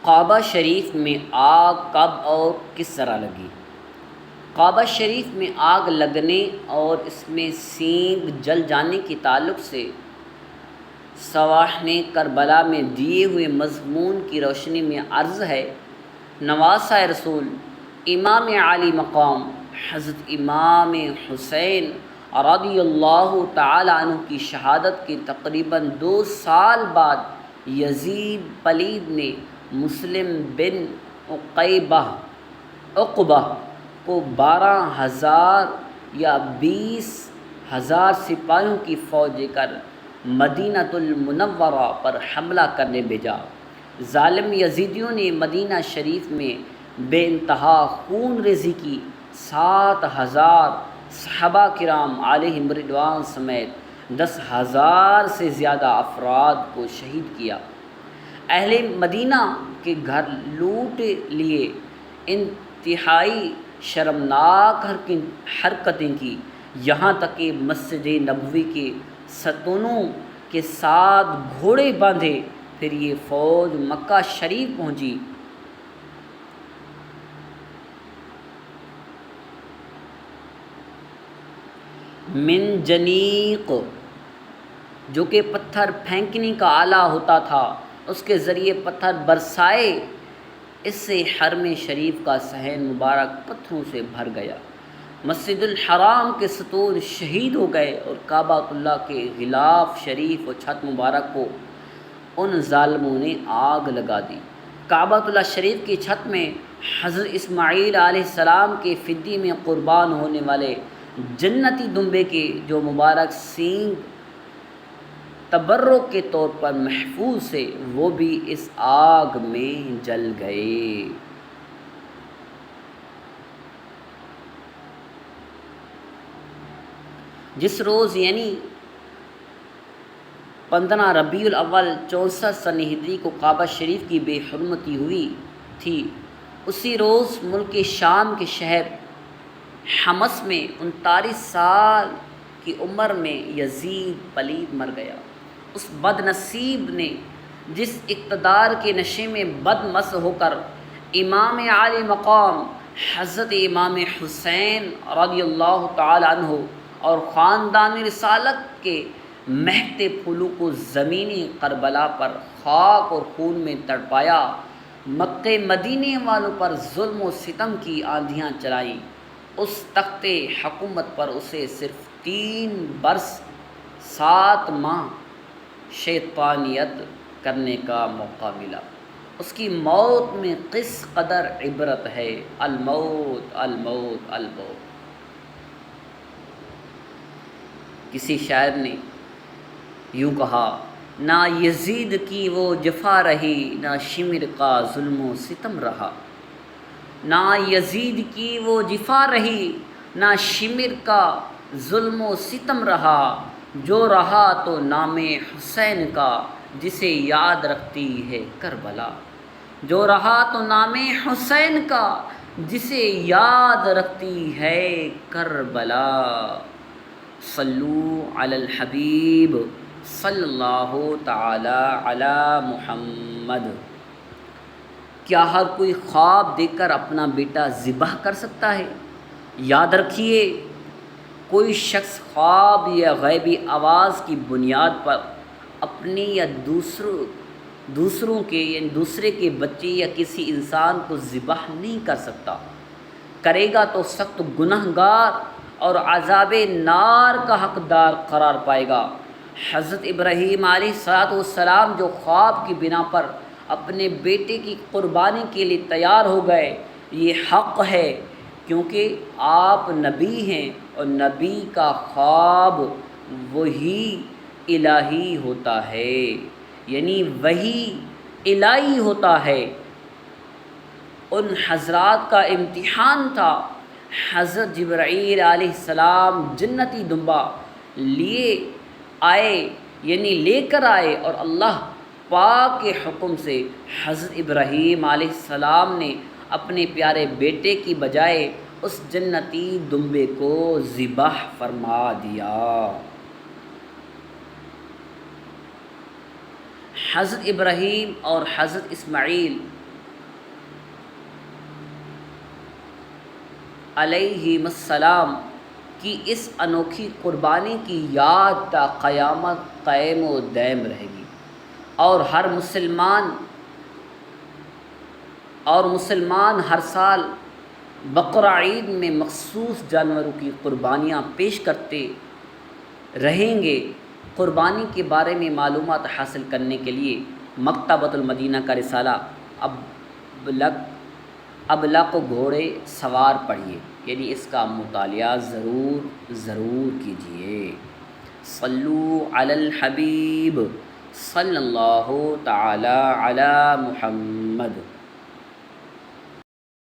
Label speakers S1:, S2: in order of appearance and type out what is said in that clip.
S1: کعبہ شریف میں آگ کب اور کس طرح لگی؟ کعبہ شریف میں آگ لگنے اور اس میں سینگ جل جانے کے تعلق سے سواح نے کربلا میں دیے ہوئے مضمون کی روشنی میں عرض ہے۔ نواسہ رسول امام عالی مقام حضرت امام حسین رضی اللہ تعالی عنہ کی شہادت کے تقریباً 2 سال بعد یزید پلید نے مسلم بن عقبہ کو 12,000 یا 20,000 سپاہیوں کی فوج لے کر مدینۃ المنورہ پر حملہ کرنے بھیجا۔ ظالم یزیدیوں نے مدینہ شریف میں بے انتہا خون ریزی کی، 7,000 صحابہ کرام علیہم رضوان سمیت 10,000 سے زیادہ افراد کو شہید کیا۔ اہل مدینہ کے گھر لوٹ لیے، انتہائی شرمناک حرکتیں کی، یہاں تک کہ مسجد نبوی کے ستونوں کے ساتھ گھوڑے باندھے۔ پھر یہ فوج مکہ شریف پہنچی۔ منجنیق جو کہ پتھر پھینکنے کا آلہ ہوتا تھا، اس کے ذریعے پتھر برسائے، اس سے حرم شریف کا صحن مبارک پتھروں سے بھر گیا۔ مسجد الحرام کے ستون شہید ہو گئے اور کعبۃ اللہ کے غلاف شریف و چھت مبارک کو ان ظالموں نے آگ لگا دی۔ کعبۃ اللہ شریف کی چھت میں حضرت اسماعیل علیہ السلام کے فدیے میں قربان ہونے والے جنتی دمبے کے جو مبارک سینگ تبرک کے طور پر محفوظ تھے، وہ بھی اس آگ میں جل گئے۔ جس روز یعنی 15 ربیع الاول 64 سن ہجری کو کعبہ شریف کی بے حرمتی ہوئی تھی، اسی روز ملک شام کے شہر حمص میں 39 سال کی عمر میں یزید پلید مر گیا۔ اس بد نصیب نے جس اقتدار کے نشے میں بد مست ہو کر امام عالی مقام حضرت امام حسین رضی اللہ تعالی عنہ اور خاندان رسالت کے مہکتے پھولوں کو زمینی کربلا پر خاک اور خون میں تڑپایا، مکہ مدینے والوں پر ظلم و ستم کی آندھیاں چلائیں، اس تخت حکومت پر اسے صرف 3 برس 7 ماہ شیطانیت کرنے کا موقع ملا۔ اس کی موت میں کس قدر عبرت ہے۔ الموت الموت الموت۔ کسی شاعر نے یوں کہا، نہ یزید کی وہ جفا رہی، نہ شمر کا ظلم و ستم رہا۔ نہ یزید کی وہ جفا رہی، نہ شمر کا ظلم و ستم رہا، جو رہا تو نام حسین کا جسے یاد رکھتی ہے کربلا۔ جو رہا تو نام حسین کا جسے یاد رکھتی ہے کربلا۔ صلو علی الحبیب صلی اللہ تعالی علی محمد۔ کیا ہر کوئی خواب دیکھ کر اپنا بیٹا ذبح کر سکتا ہے؟ یاد رکھیے، کوئی شخص خواب یا غیبی آواز کی بنیاد پر اپنے یا دوسرے کے بچے یا کسی انسان کو ذبح نہیں کر سکتا۔ کرے گا تو سخت گنہگار اور عذاب نار کا حقدار قرار پائے گا۔ حضرت ابراہیم علیہ السلام جو خواب کی بنا پر اپنے بیٹے کی قربانی کے لیے تیار ہو گئے، یہ حق ہے کیونکہ آپ نبی ہیں، اور نبی کا خواب وحی الہی ہوتا ہے، یعنی وحی الہی ہوتا ہے۔ ان حضرات کا امتحان تھا۔ حضرت جبرائیل علیہ السلام جنتی دمبا لے کر آئے اور اللہ پاک کے حکم سے حضرت ابراہیم علیہ السلام نے اپنے پیارے بیٹے کی بجائے اس جنتی دمبے کو ذبح فرما دیا۔ حضرت ابراہیم اور حضرت اسماعیل علیہم السلام کی اس انوکھی قربانی کی یاد تا قیامت قائم و دائم رہے گی، اور مسلمان ہر سال بقرعید میں مخصوص جانوروں کی قربانیاں پیش کرتے رہیں گے۔ قربانی کے بارے میں معلومات حاصل کرنے کے لیے مکتبۃ المدینہ کا رسالہ ابلق گھوڑے سوار پڑھیے، یعنی اس کا مطالعہ ضرور کیجیے۔ صلو علی الحبیب صلی اللہ تعالی علی محمد۔